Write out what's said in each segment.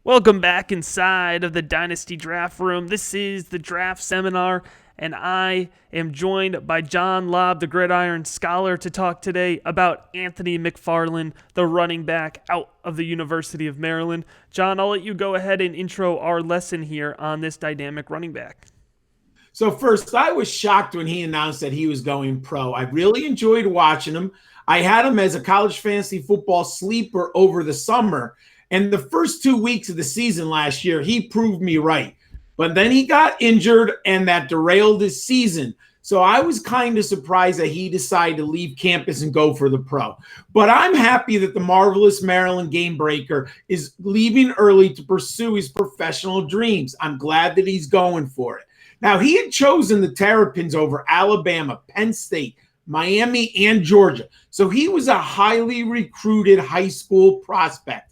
Welcome back inside of the Dynasty Draft Room. This is the Draft Seminar, and I am joined by John Lobb, the Gridiron Scholar, to talk today about Anthony McFarland, the running back out of the University of Maryland. John, I'll let you go ahead and intro our lesson here on this dynamic running back. So first, I was shocked when he announced that he was going pro. I really enjoyed watching him. I had him as a college fantasy football sleeper over the summer. And the first 2 weeks of the season last year, he proved me right. But then he got injured, and that derailed his season. So I was kind of surprised that he decided to leave campus and go for the pro. But I'm happy that the marvelous Maryland game breaker is leaving early to pursue his professional dreams. I'm glad that he's going for it. Now, he had chosen the Terrapins over Alabama, Penn State, Miami, and Georgia. So he was a highly recruited high school prospect.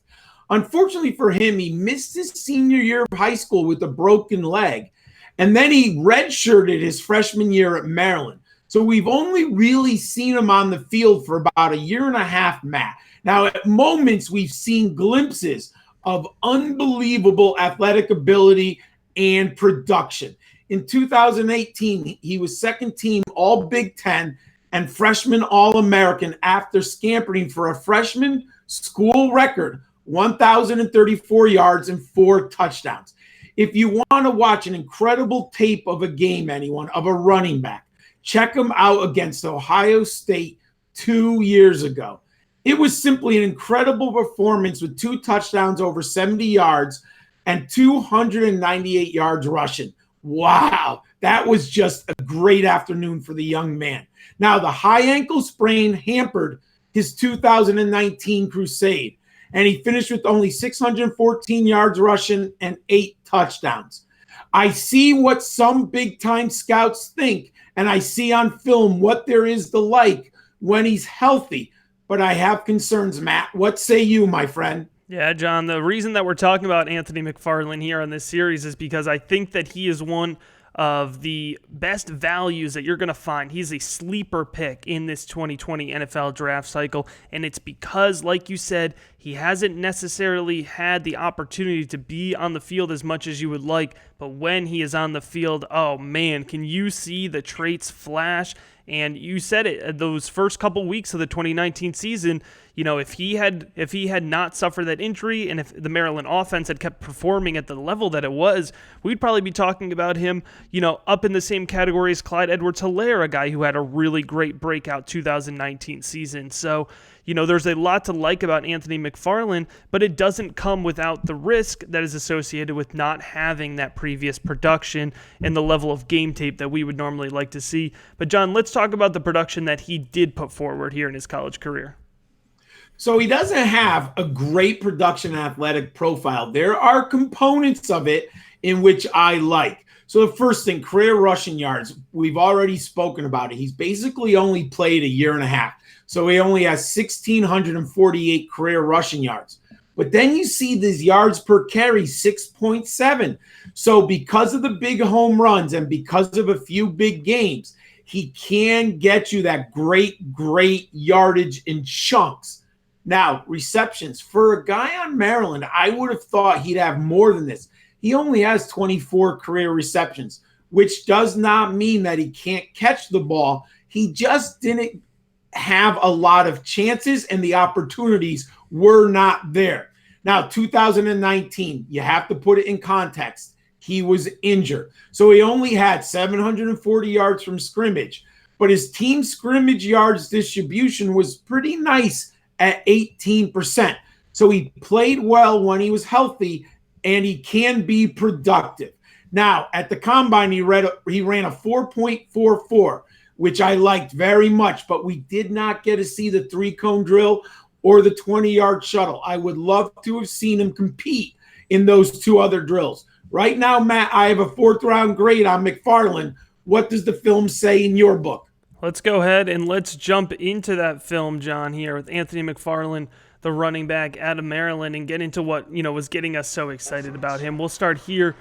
Unfortunately for him, he missed his senior year of high school with a broken leg, and then he redshirted his freshman year at Maryland. So we've only really seen him on the field for about a year and a half, Matt. Now, at moments, we've seen glimpses of unbelievable athletic ability and production. In 2018, he was second team All Big Ten and freshman All-American after scampering for a freshman school record 1,034 yards and 4 touchdowns. If you want to watch an incredible tape of a game, anyone, of a running back, check him out against Ohio State 2 years ago. It was simply an incredible performance with 2 touchdowns over 70 yards and 298 yards rushing. Wow, that was just a great afternoon for the young man. Now, the high ankle sprain hampered his 2019 crusade, and he finished with only 614 yards rushing and 8 touchdowns. I see what some big-time scouts think, and I see on film what there is to like when he's healthy, but I have concerns, Matt. What say you, my friend? Yeah, John, the reason that we're talking about Anthony McFarland here on this series is because I think that he is one of the best values that you're going to find. He's a sleeper pick in this 2020 NFL draft cycle, and it's because, like you said, he hasn't necessarily had the opportunity to be on the field as much as you would like, but when he is on the field, oh man, can you see the traits flash? And you said it, those first couple weeks of the 2019 season, you know, if he had not suffered that injury and if the Maryland offense had kept performing at the level that it was, we'd probably be talking about him, you know, up in the same category as Clyde Edwards-Helaire, a guy who had a really great breakout 2019 season. So, you know, there's a lot to like about Anthony McFarland, but it doesn't come without the risk that is associated with not having that previous production and the level of game tape that we would normally like to see. But John, let's talk about the production that he did put forward here in his college career. So he doesn't have a great production athletic profile. There are components of it in which I like. So the first thing, career rushing yards, we've already spoken about it. He's basically only played a year and a half. So he only has 1,648 career rushing yards. But then you see these yards per carry, 6.7. So because of the big home runs and because of a few big games, he can get you that great yardage in chunks. Now, receptions. For a guy on Maryland, I would have thought he'd have more than this. He only has 24 career receptions, which does not mean that he can't catch the ball. He just didn't have a lot of chances, and the opportunities were not there. Now, 2019, you have to put it in context. He was injured. So he only had 740 yards from scrimmage, but his team scrimmage yards distribution was pretty nice at 18%. So he played well when he was healthy, and he can be productive. Now, at the combine, he ran a 4.44, which I liked very much, but we did not get to see the 3-cone drill or the 20-yard shuttle. I would love to have seen him compete in those 2 other drills. Right now, Matt, I have a 4th-round grade on McFarland. What does the film say in your book? Let's go ahead and let's jump into that film, John, here with Anthony McFarland, the running back out of Maryland, and get into what, you know, was getting us so excited about him. We'll start here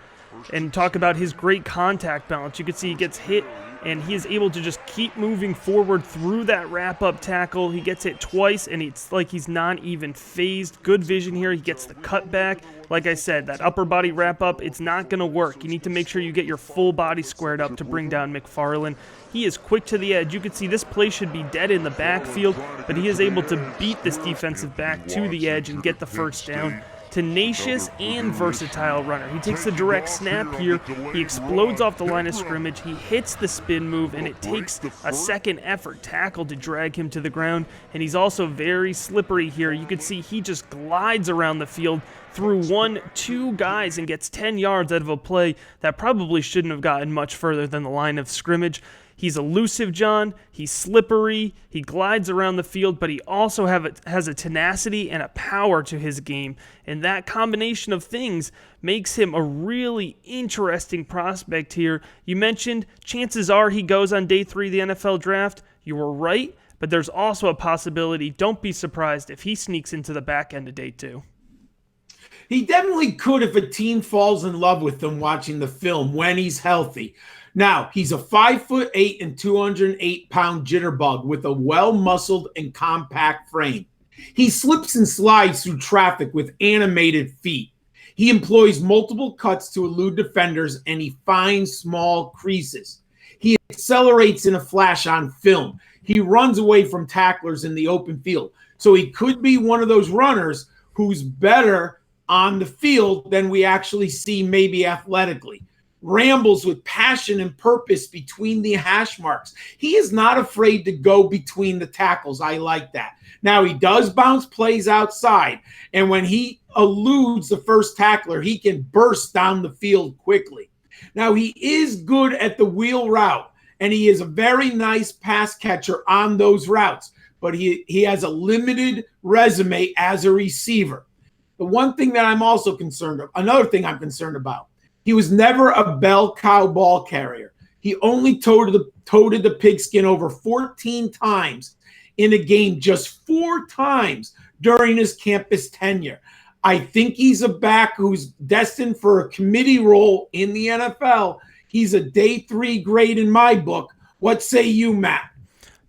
and talk about his great contact balance. You can see he gets hit and he is able to just keep moving forward through that wrap-up tackle. He gets hit twice, and it's like he's not even phased. Good vision here. He gets the cutback. Like I said, that upper body wrap-up, it's not going to work. You need to make sure you get your full body squared up to bring down McFarland. He is quick to the edge. You can see this play should be dead in the backfield, but he is able to beat this defensive back to the edge and get the first down. Tenacious and versatile runner. He takes the direct snap here. He explodes off the line of scrimmage. He hits the spin move, and it takes a second effort tackle to drag him to the ground. And he's also very slippery here. You can see he just glides around the field through 1-2 guys and gets 10 yards out of a play that probably shouldn't have gotten much further than the line of scrimmage. He's elusive, John. He's slippery. He glides around the field, but he also has a tenacity and a power to his game. And that combination of things makes him a really interesting prospect here. You mentioned chances are he goes on day 3 of the NFL draft. You were right, but there's also a possibility. Don't be surprised if he sneaks into the back end of day 2. He definitely could if a team falls in love with him watching the film when he's healthy. Now, he's a 5'8" and 208-pound jitterbug with a well-muscled and compact frame. He slips and slides through traffic with animated feet. He employs multiple cuts to elude defenders, and he finds small creases. He accelerates in a flash on film. He runs away from tacklers in the open field. So he could be one of those runners who's better on the field than we actually see maybe athletically. Rambles with passion and purpose between the hash marks. He is not afraid to go between the tackles. I like that. Now, he does bounce plays outside, and when he eludes the first tackler, he can burst down the field quickly. Now, he is good at the wheel route, and he is a very nice pass catcher on those routes, but he has a limited resume as a receiver. The one thing that I'm also concerned of, another thing I'm concerned about, he was never a bell cow ball carrier. He only toted the pigskin over 14 times in a game, just 4 times during his campus tenure. I think he's a back who's destined for a committee role in the NFL. He's a day 3 grade in my book. What say you, Matt?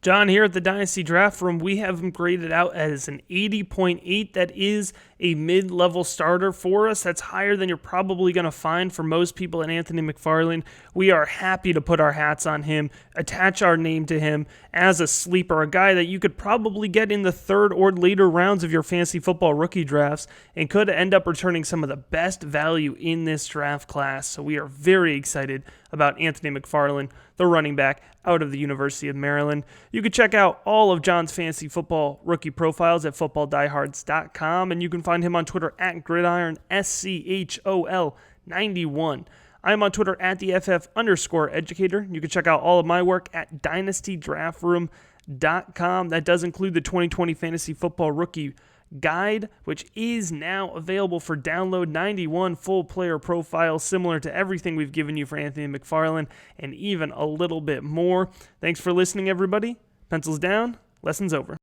John, here at the Dynasty Draft Room, we have him graded out as an 80.8. That is a mid-level starter for us. That's higher than you're probably going to find for most people in Anthony McFarland. We are happy to put our hats on him, attach our name to him as a sleeper, a guy that you could probably get in the 3rd or later rounds of your fantasy football rookie drafts and could end up returning some of the best value in this draft class. So we are very excited about Anthony McFarland, the running back out of the University of Maryland. You can check out all of John's fantasy football rookie profiles at footballdiehards.com, and you can find him on Twitter at GridironSchol91. I'm on Twitter at the FF_educator. You can check out all of my work at dynastydraftroom.com. That does include the 2020 Fantasy Football Rookie Guide, which is now available for download. 91 full player profiles, similar to everything we've given you for Anthony McFarland, and even a little bit more. Thanks for listening, everybody. Pencils down, lessons over.